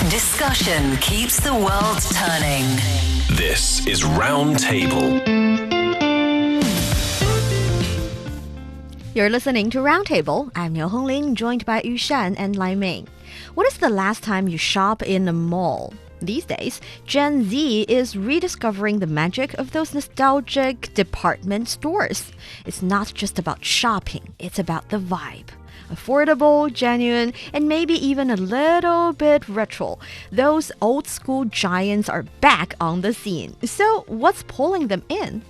Discussion keeps the world turning. This is Roundtable. You're listening to Roundtable. I'm Niu Honglin, joined by Yushan and Laiming. When is the last time you shop in a mall? These days, Gen Z is rediscovering the magic of those nostalgic department stores. It's not just about shopping, it's about the vibe. Affordable, genuine, and maybe even a little bit retro. Those old school giants are back on the scene. So what's pulling them in?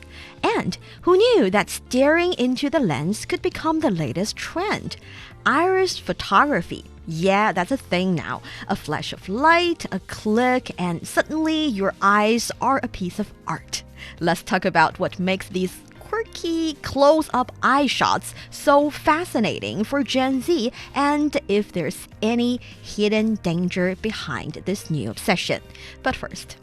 And who knew that staring into the lens could become the latest trend? Iris photography. Yeah, that's a thing now. A flash of light, a click, and suddenly your eyes are a piece of art. Let's talk about what makes these quirky close-up eye shots so fascinating for Gen Z, and if there's any hidden danger behind this new obsession. But first,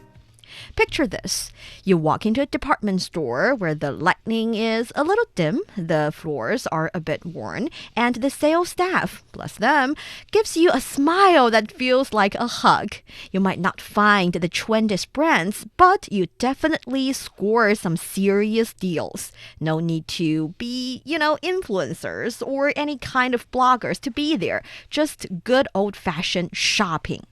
picture this. You walk into a department store where the lighting is a little dim, the floors are a bit worn, and the sales staff, bless them, gives you a smile that feels like a hug. You might not find the trendiest brands, but you definitely score some serious deals. No need to be, influencers or any kind of bloggers to be there. Just good old-fashioned shopping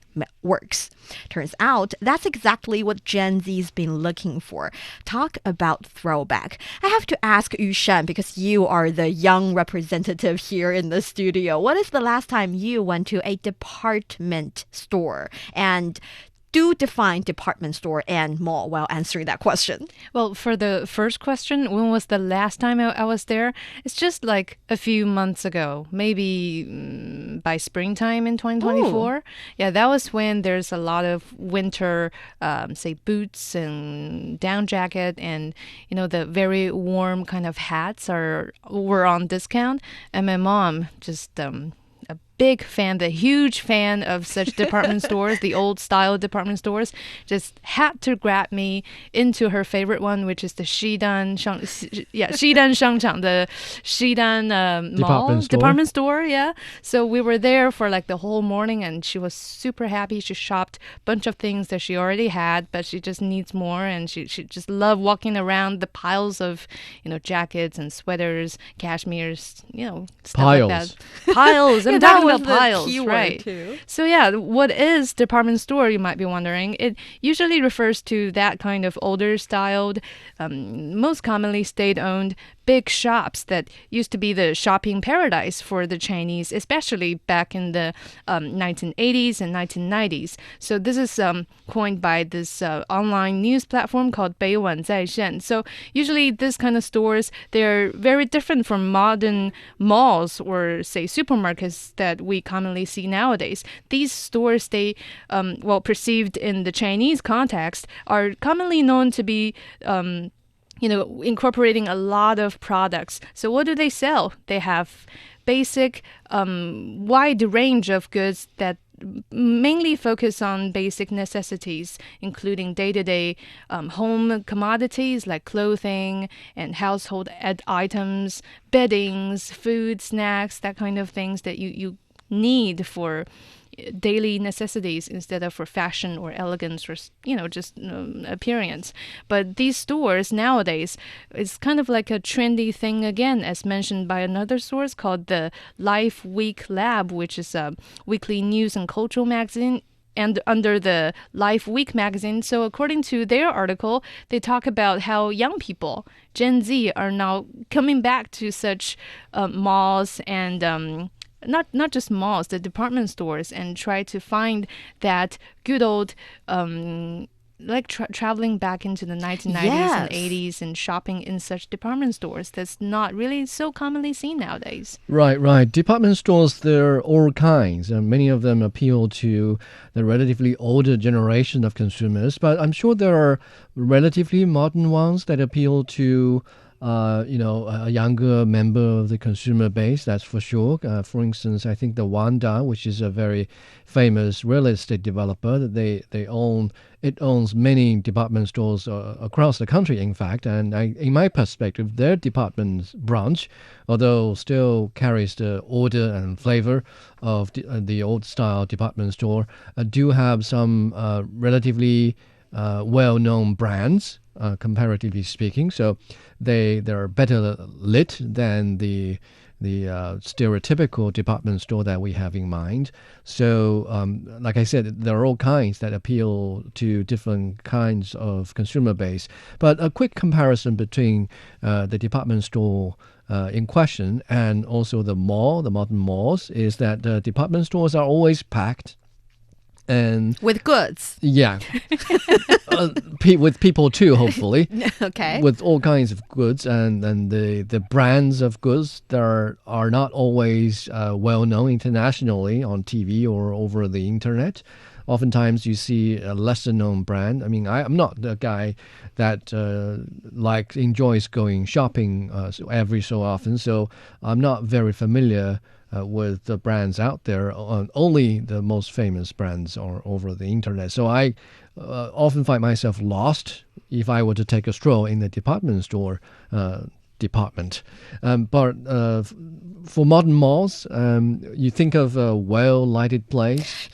works. Turns out that's exactly what Gen Z's been looking for. Talk about throwback. I have to ask Yushan, because you are the young representative here in the studio. What is the last time you went to a department store? And do define department store and mall while answering that question. Well, for the first question, when was the last time I was there? It's just like a few months ago, maybe by springtime in 2024. Ooh. Yeah, that was when there's a lot of winter, say, boots and down jacket, and the very warm kind of hats were on discount. And my mom just the huge fan of such department stores, the old style department stores, just had to grab me into her favorite one, which is the Xidan Shangchang, the Xidan mall department store. Yeah. So we were there for like the whole morning, and she was super happy. She shopped a bunch of things that she already had, but she just needs more, and she just loved walking around the piles of jackets and sweaters, cashmeres, stuff piles. Like that. Piles. I'm talking about piles, right? Too. So yeah, what is department store, you might be wondering? It usually refers to that kind of older styled, most commonly state-owned big shops that used to be the shopping paradise for the Chinese, especially back in the 1980s and 1990s. So this is coined by this online news platform called 北晚在线. So usually this kind of stores, they're very different from modern malls or say supermarkets that we commonly see nowadays. These stores, they, perceived in the Chinese context, are commonly known to be incorporating a lot of products. So what do they sell? They have basic, wide range of goods that mainly focus on basic necessities, including day-to-day home commodities like clothing and household items, beddings, food, snacks, that kind of things that you need for daily necessities instead of for fashion or elegance or just appearance. But these stores nowadays is kind of like a trendy thing again, as mentioned by another source called the Life Week Lab, which is a weekly news and cultural magazine and under the Life Week magazine. So according to their article, they talk about how young people, Gen Z, are now coming back to such malls and not just malls, the department stores, and try to find that good old traveling back into the 1990s and 80s and shopping in such department stores that's not really so commonly seen nowadays. Right. Department stores, there are all kinds, and many of them appeal to the relatively older generation of consumers, but I'm sure there are relatively modern ones that appeal to a younger member of the consumer base, that's for sure. For instance, I think the Wanda, which is a very famous real estate developer, it owns many department stores across the country, in fact. And in my perspective, their department branch, although still carries the order and flavor of the old style department store, do have some relatively well-known brands, comparatively speaking. So they're better lit than the stereotypical department store that we have in mind. So, like I said, there are all kinds that appeal to different kinds of consumer base. But a quick comparison between the department store in question and also the modern malls, is that department stores are always packed. And with goods. Yeah. With people too, hopefully. Okay. With all kinds of goods, and the brands of goods that are not always well known internationally on TV or over the internet. Oftentimes you see a lesser known brand. I mean, I'm not the guy that enjoys going shopping every so often, so I'm not very familiar with the brands out there. Only the most famous brands are over the internet. So I often find myself lost if I were to take a stroll in the department store department. But for modern malls, you think of a well-lighted place,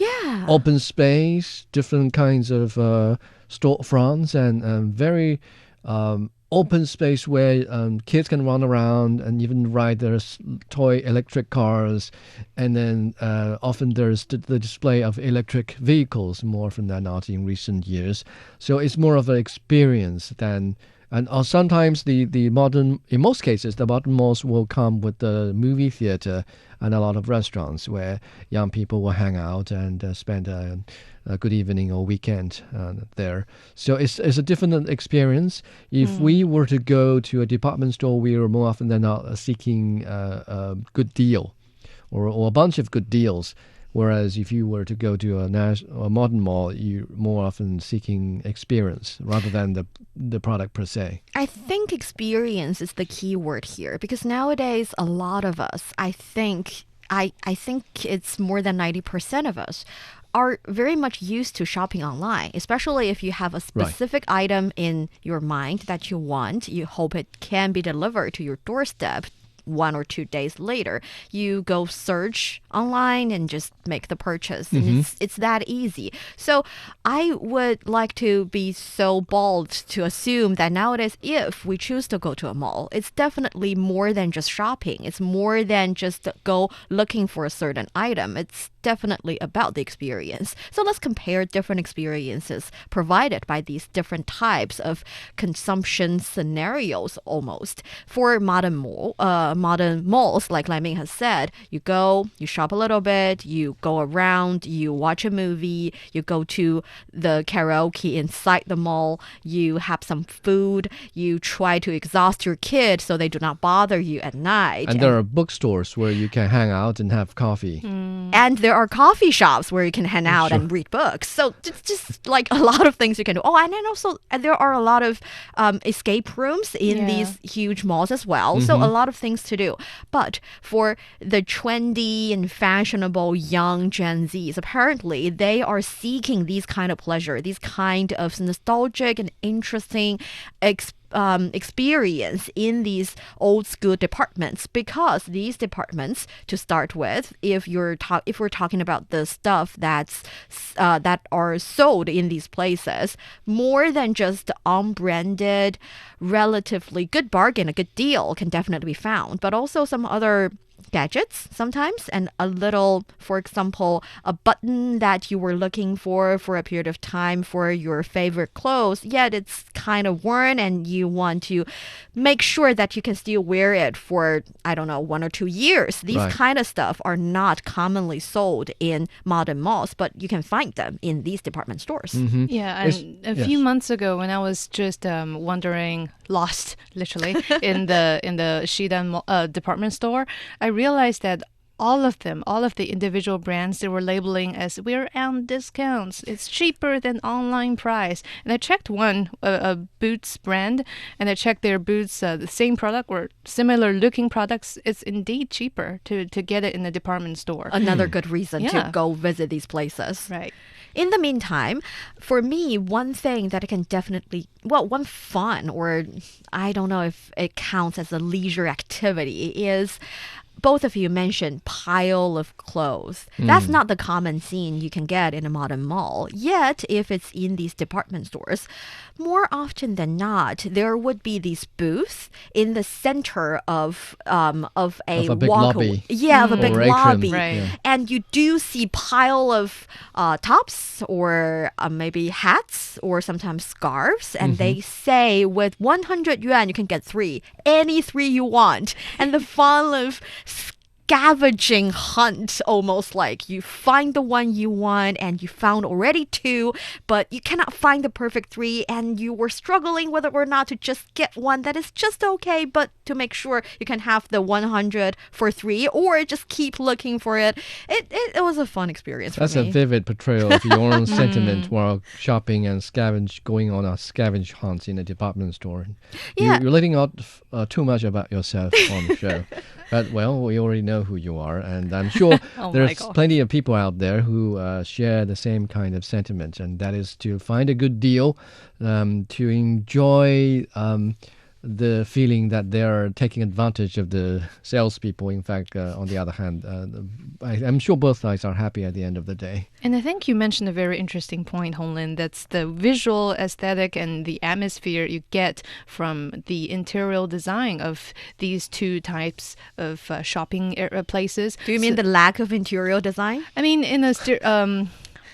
open space, different kinds of storefronts, and very open space where kids can run around and even ride their toy electric cars. And then often there's the display of electric vehicles more often than not in recent years. So it's more of an experience than... And sometimes in most cases, the modern malls will come with the movie theater and a lot of restaurants where young people will hang out and spend a good evening or weekend there. So it's a different experience. If we were to go to a department store, we are more often than not seeking a good deal or a bunch of good deals. Whereas if you were to go to a modern mall, you're more often seeking experience rather than the product per se. I think experience is the key word here, because nowadays a lot of us, I think it's more than 90% of us, are very much used to shopping online, especially if you have a specific item in your mind that you want. You hope it can be delivered to your doorstep 1 or 2 days later. You go search online and just make the purchase. And it's that easy. So I would like to be so bold to assume that nowadays, if we choose to go to a mall, it's definitely more than just shopping. It's more than just go looking for a certain item. It's definitely about the experience. So let's compare different experiences provided by these different types of consumption scenarios almost. For modern malls, like Laiming has said, you go, you shop a little bit, you go around, you watch a movie, you go to the karaoke inside the mall, you have some food, you try to exhaust your kids so they do not bother you at night. And there are bookstores where you can hang out and have coffee. And there are coffee shops where you can hang out and read books. So it's just like a lot of things you can do. Oh, and then also there are a lot of escape rooms in these huge malls as well. So a lot of things to do. But for the trendy and fashionable young Gen Zs, apparently they are seeking these kind of pleasure, these kind of nostalgic and interesting experience in these old school departments, because these departments, to start with, if we're talking about the stuff that are sold in these places, more than just unbranded, relatively good bargain, a good deal can definitely be found, but also some other gadgets sometimes, and a little, for example, a button that you were looking for a period of time for your favorite clothes, yet it's kind of worn and you want to make sure that you can still wear it for, I don't know, 1 or 2 years. These kind of stuff are not commonly sold in modern malls, but you can find them in these department stores. Yeah, and a few months ago when I was just wandering, lost literally, in the Xidan department store, I realized that all of them, all of the individual brands, they were labeling as we're on discounts. It's cheaper than online price. And I checked one, a boots brand, and I checked their boots, the same product or similar looking products. It's indeed cheaper to get it in a department store. Another good reason Yeah. to go visit these places. Right. In the meantime, for me, one thing that I can definitely, well, one fun, or I don't know if it counts as a leisure activity, is both of you mentioned pile of clothes. That's not the common scene you can get in a modern mall. Yet, if it's in these department stores, more often than not, there would be these booths in the center of a Of a big walkway. lobby. Yeah, of a big Or atrium. lobby. Right. Yeah. And you do see pile of tops or maybe hats or sometimes scarves. And they say with 100 yuan, you can get three. Any three you want. And the fun of scavenging hunt, almost like you find the one you want and you found already two, but you cannot find the perfect three, and you were struggling whether or not to just get one that is just okay, but to make sure you can have the 100 for three, or just keep looking for it. It was a fun experience for That's me. a vivid portrayal of your own sentiment while shopping and going on a scavenge hunt in a department store. Yeah. You're letting out too much about yourself on the show. But, well, we already know who you are, and I'm sure Oh my there's God. plenty of people out there who share the same kind of sentiment, and that is to find a good deal, to enjoy the feeling that they're taking advantage of the salespeople. In fact, on the other hand, I'm sure both sides are happy at the end of the day. And I think you mentioned a very interesting point, Honglin. That's the visual aesthetic and the atmosphere you get from the interior design of these two types of shopping places. Do you mean the lack of interior design? I mean, in a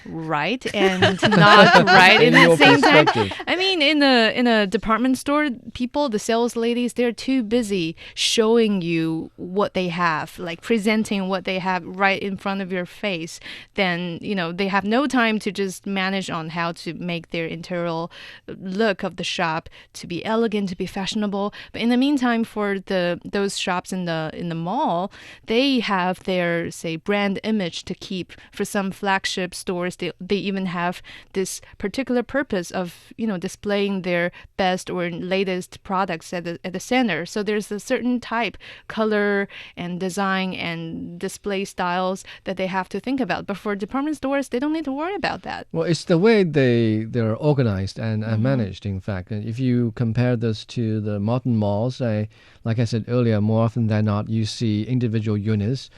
right and not right In in your the same time. perspective. I mean, in a department store, people, the sales ladies, they're too busy showing you what they have, like presenting what they have right in front of your face. Then, they have no time to just manage on how to make their interior look of the shop to be elegant, to be fashionable. But in the meantime, for those shops in the mall, they have their, say, brand image to keep. For some flagship stores, they even have this particular purpose of displaying their best or latest products at the center. So there's a certain type, color and design and display styles that they have to think about. But for department stores, they don't need to worry about that. Well, it's the way they're organized and managed, in fact. And if you compare this to the modern malls, like I said earlier, more often than not, you see individual units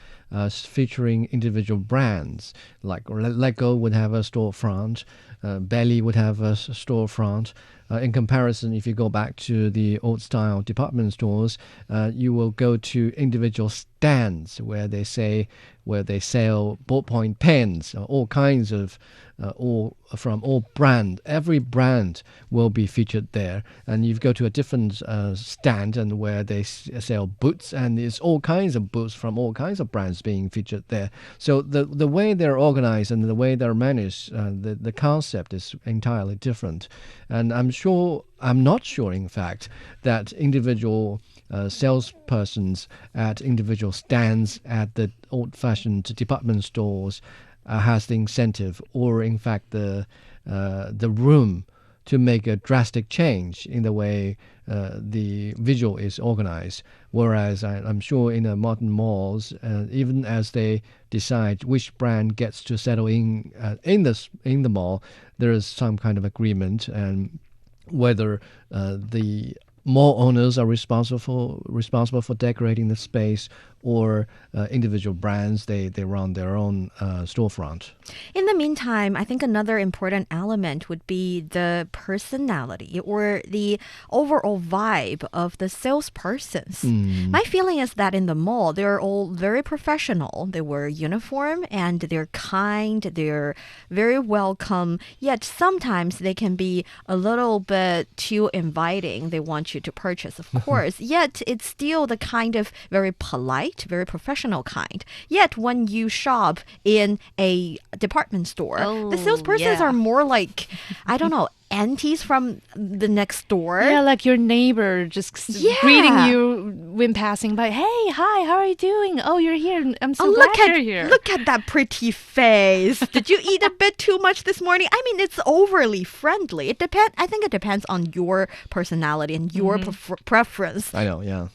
featuring individual brands. Like Lego would have a storefront, Belly would have a storefront. In comparison, if you go back to the old-style department stores, you will go to individual stands where they sell ballpoint pens, all kinds of, from all brand. Every brand will be featured there, and you go to a different stand and where they sell boots, and there's all kinds of boots from all kinds of brands being featured there. So the way they're organized and the way they're managed, the concept is entirely different. And I'm not sure, in fact, that individual salespersons at individual stands at the old-fashioned department stores has the incentive or, in fact, the room to make a drastic change in the way the visual is organized. Whereas I'm sure in the modern malls, even as they decide which brand gets to settle in the mall, there is some kind of agreement, and whether the mall owners are responsible for decorating the space, or individual brands, they run their own storefront. In the meantime, I think another important element would be the personality or the overall vibe of the salespersons. My feeling is that in the mall, they're all very professional. They wear uniform and they're kind, they're very welcome, yet sometimes they can be a little bit too inviting. They want you to purchase, of course, yet it's still the kind of very polite, very professional kind. Yet when you shop in a department store, the salespersons are more like, I don't know, aunties from the next door. Yeah, like your neighbor just greeting you when passing by. Hey, hi, how are you doing? Oh, you're here. I'm so glad you're here. Look at that pretty face. Did you eat a bit too much this morning? I mean, it's overly friendly. I think it depends on your personality and your preference. I know, yeah.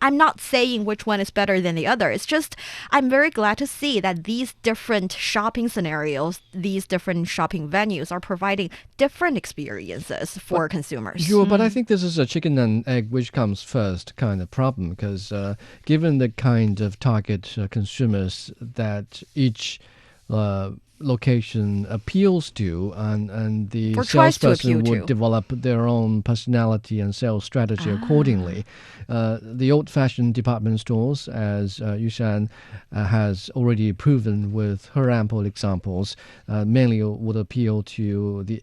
I'm not saying which one is better than the other. It's just I'm very glad to see that these different shopping scenarios, these different shopping venues are providing different experiences for consumers. Sure, but I think this is a chicken and egg which comes first kind of problem because given the kind of target consumers that each location appeals to, and the salesperson would develop their own personality and sales strategy accordingly. The old-fashioned department stores, as Yushan has already proven with her ample examples, mainly would appeal to the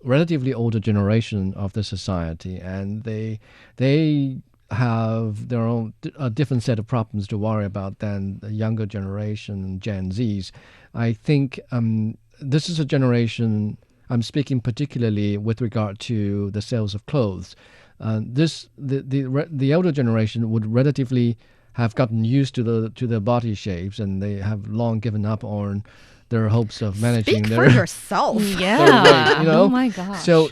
relatively older generation of the society, and they have their own a different set of problems to worry about than the younger generation, Gen Zs. I think this is a generation, I'm speaking particularly with regard to the sales of clothes. The elder generation would relatively have gotten used to their body shapes, and they have long given up on their hopes of managing Speak their for yourself. Yeah. weight, Oh my gosh. So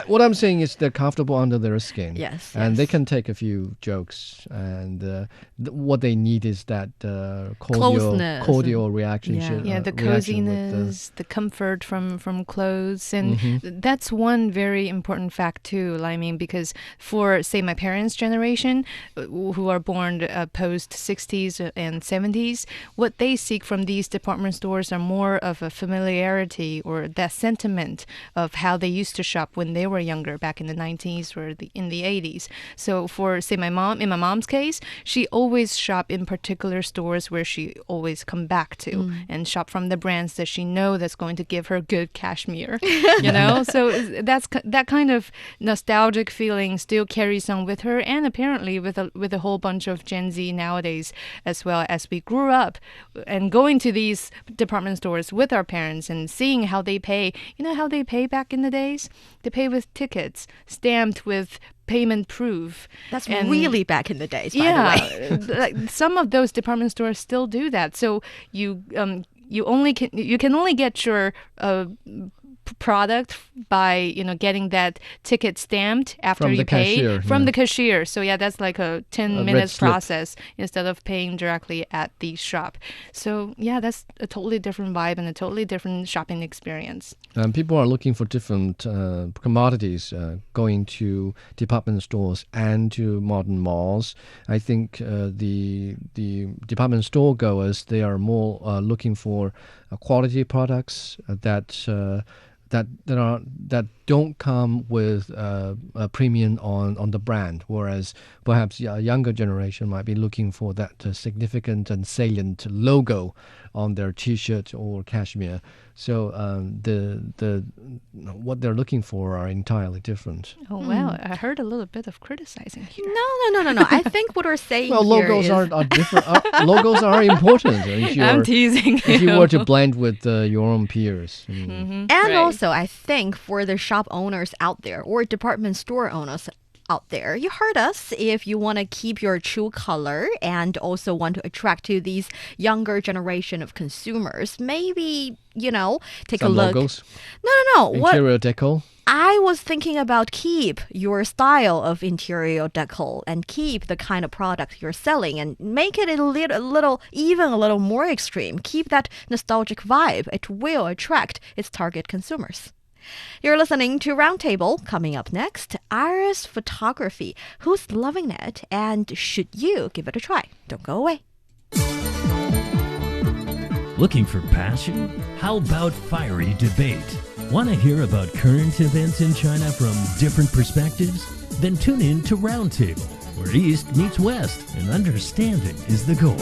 what I'm saying is they're comfortable under their skin. Yes. And they can take a few jokes, and what they need is that cordial reaction. Yeah, the coziness, the comfort from clothes. And that's one very important fact too, Laiming, because for, say, my parents' generation, who are born post 60s and 70s, what they seek from these department stores are more of a familiarity or that sentiment of how they used to shop when they were younger, back in the 90s or in the 80s. So for, say, my mom, in my mom's case, she always shop in particular stores where she always come back to and shop from the brands that she know that's going to give her good cashmere, So that kind of nostalgic feeling still carries on with her, and apparently with a whole bunch of Gen Z nowadays as well, as we grew up and going to these department stores with our parents and seeing how they pay. You know how they pay back in the days? They pay with tickets stamped with payment proof. That's really back in the days, by the way. Like some of those department stores still do that. So you can only get your product by getting that ticket stamped after from you pay cashier, from the cashier. So that's like a 10 minutes process instead of paying directly at the shop. So that's a totally different vibe and a totally different shopping experience. People are looking for different commodities going to department stores and to modern malls. I think the department store goers, they are more looking for quality products that don't come with a premium on the brand, whereas perhaps a younger generation might be looking for that significant and salient logo on their T-shirt or cashmere. So what they're looking for are entirely different. Oh wow! I heard a little bit of criticizing here. No. I think what we're saying logos here is... are different. Logos are important. I'm teasing you. If you were to blend with your own peers. And also, I think for the shop owners out there or department store owners out there, you heard us. If you want to keep your true color and also want to attract to these younger generation of consumers, maybe, take Some a look. Logos. No. Interior deco. I was thinking about keep your style of interior decor and keep the kind of product you're selling and make it even a little more extreme. Keep that nostalgic vibe. It will attract its target consumers. You're listening to Roundtable. Coming up next, Iris Photography. Who's loving it and should you give it a try? Don't go away. Looking for passion? How about fiery debate? Want to hear about current events in China from different perspectives? Then tune in to Roundtable, where East meets West and understanding is the goal.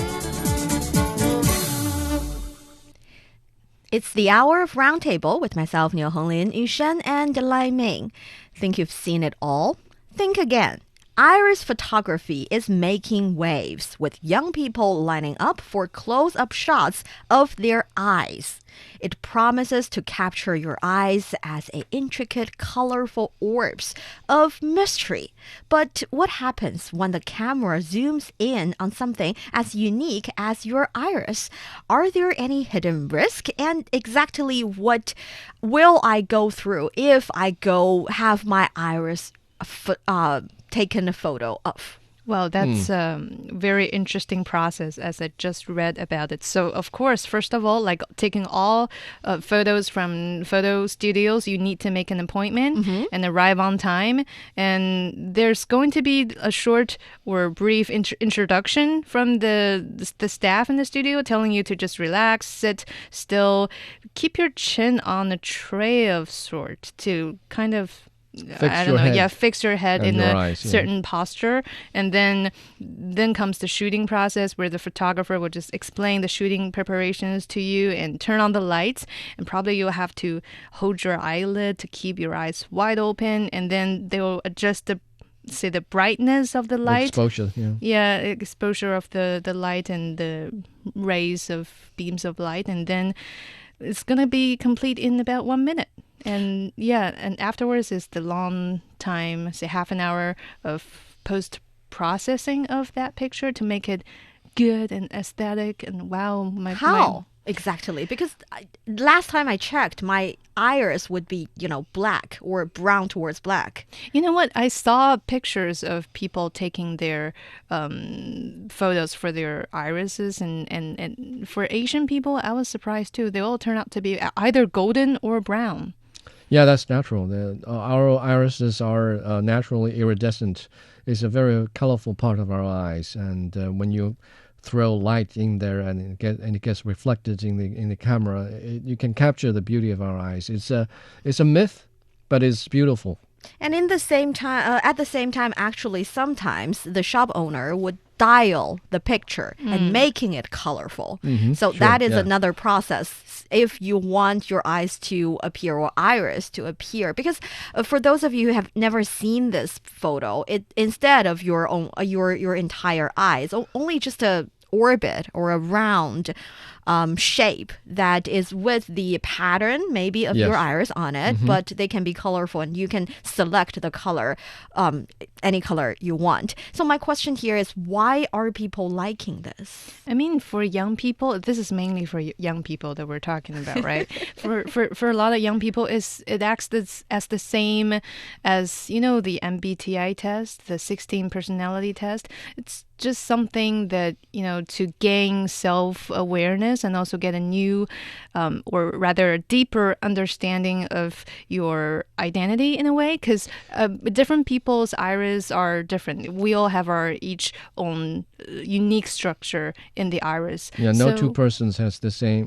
It's the hour of Roundtable with myself, Niu Honglin, Yushan, and Laiming. Think you've seen it all? Think again. Iris photography is making waves, with young people lining up for close-up shots of their eyes. It promises to capture your eyes as a intricate, colorful orbs of mystery. But what happens when the camera zooms in on something as unique as your iris? Are there any hidden risks? And exactly what will I go through if I go have my iris taken a photo of? Well, that's a very interesting process as I just read about it. So, of course, first of all, like taking all photos from photo studios, you need to make an appointment and arrive on time. And there's going to be a short or brief introduction from the staff in the studio telling you to just relax, sit still, keep your chin on a tray of sort to kind of fix your head in a certain posture. And then comes the shooting process where the photographer will just explain the shooting preparations to you and turn on the lights. And probably you'll have to hold your eyelid to keep your eyes wide open. And then they will adjust the brightness of the light. Exposure, exposure of the light and the rays of beams of light. And then it's going to be complete in about 1 minute. And and afterwards is the long time, say half an hour of post-processing of that picture to make it good and aesthetic and wow. How? Exactly, because last time I checked, my iris would be, black or brown towards black. You know what? I saw pictures of people taking their photos for their irises, and for Asian people, I was surprised too. They all turn out to be either golden or brown. Yeah, that's natural. Our irises are naturally iridescent. It's a very colorful part of our eyes, and when you throw light in there and it gets reflected in the camera, you can capture the beauty of our eyes. It's a myth, but it's beautiful. And at the same time, actually, sometimes the shop owner would dial the picture and making it colorful. So that is another process if you want your eyes to appear or iris to appear. Because for those of you who have never seen this photo, instead of your entire eyes, only just a orbit or a round shape that is with the pattern maybe of your iris on it, but they can be colorful and you can select the color, any color you want. So my question here is, why are people liking this? I mean, for young people, this is mainly for young people that we're talking about, right? for a lot of young people, it acts as the same as, the MBTI test, the 16 personality test. It's just something that, to gain self-awareness and also get a new or rather a deeper understanding of your identity in a way, because different people's iris are different. We all have our each own unique structure in the iris. Yeah, no two persons have the same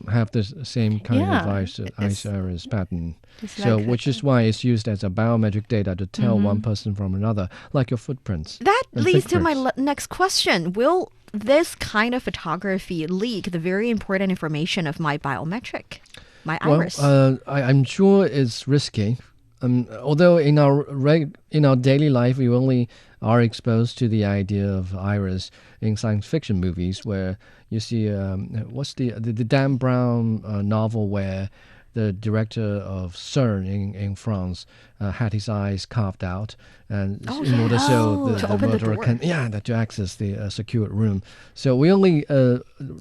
kind of iris pattern. So, which is why it's used as a biometric data to tell one person from another, like your footprints. That leads to my next question. Will this kind of photography leak the very important information of my biometric, my iris? I'm sure it's risky. Although in our daily life, we only are exposed to the idea of iris in science fiction movies, where you see what's the Dan Brown novel where the director of CERN in France had his eyes carved out, and in order so the murderer can to access the secured room. So we only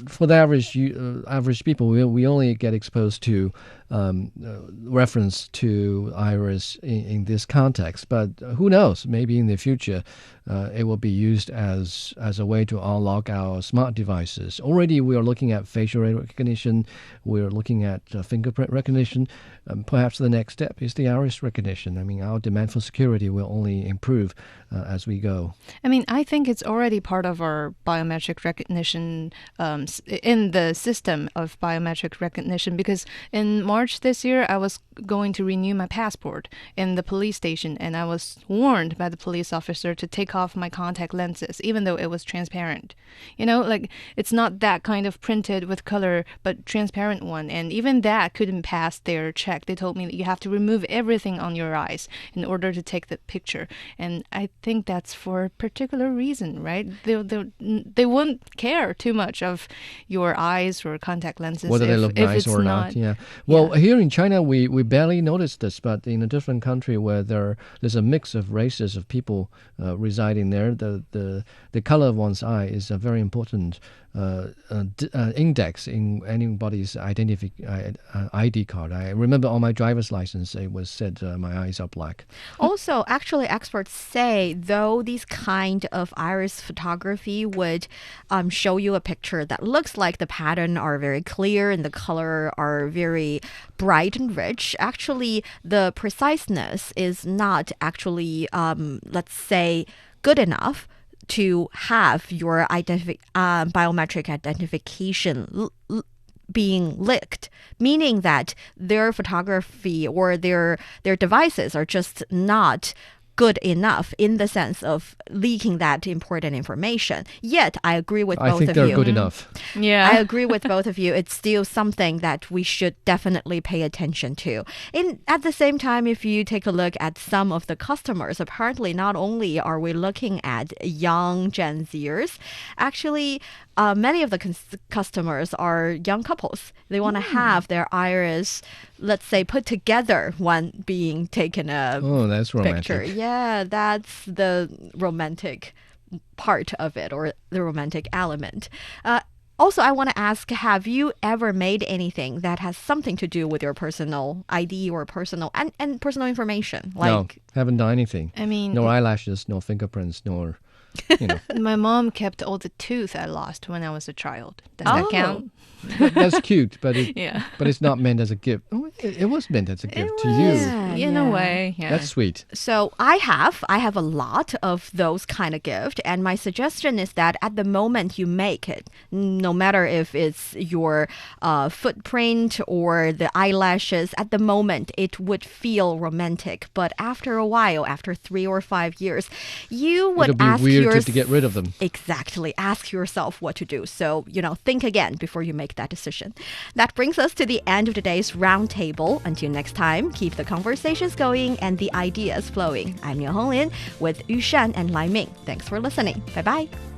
for the average people we only get exposed to reference to iris in this context. But who knows? Maybe in the future it will be used as a way to unlock our smart devices. Already we are looking at facial recognition. We are looking at fingerprint recognition. Perhaps the next step is the iris recognition. I mean, our demand for security will only improve as we go. I mean, I think it's already part of our biometric recognition in the system of biometric recognition, because in March this year, I was going to renew my passport in the police station, and I was warned by the police officer to take off my contact lenses, even though it was transparent. It's not that kind of printed with color, but transparent one. And even that couldn't passed their check, they told me that you have to remove everything on your eyes in order to take the picture. And I think that's for a particular reason, right? They won't care too much of your eyes or contact lenses whether they look if nice it's or not. Yeah. Well, here in China, we barely notice this, but in a different country where there's a mix of races of people residing there, the color of one's eye is a very important index in anybody's ID card. I remember on my driver's license it was said my eyes are black. Also, actually, experts say though these kind of iris photography would show you a picture that looks like the pattern are very clear and the color are very bright and rich, actually the preciseness is not actually, let's say, good enough to have your biometric identification being licked, meaning that their photography or their devices are just not good enough in the sense of leaking that important information. Yet, I agree with both of you. I think they're good enough. Yeah. I agree with both of you. It's still something that we should definitely pay attention to. At the same time, if you take a look at some of the customers, apparently not only are we looking at young Gen Zers, actually many of the customers are young couples. They want to have their iris, let's say, put together when being taken a that's romantic. picture. Yeah, that's the romantic part of it, or the romantic element. Also, I want to ask, have you ever made anything that has something to do with your personal ID or personal and personal information? No, haven't done anything. I mean, no eyelashes, no fingerprints, nor, my mom kept all the tooth I lost when I was a child. Does that count? That's cute, but Yeah. but it's not meant as a gift. Oh, it was meant as a gift to you. In a way, yeah. That's sweet. So I have a lot of those kind of gift, and my suggestion is that at the moment you make it, no matter if it's your footprint or the eyelashes, at the moment it would feel romantic. But after a while, after 3 or 5 years, you would It'll be ask weird to get rid of them. Exactly. Ask yourself what to do. So, think again before you make that decision. That brings us to the end of today's roundtable. Until next time, keep the conversations going and the ideas flowing. I'm Niu Honglin with Yushan and Laiming. Thanks for listening. Bye-bye.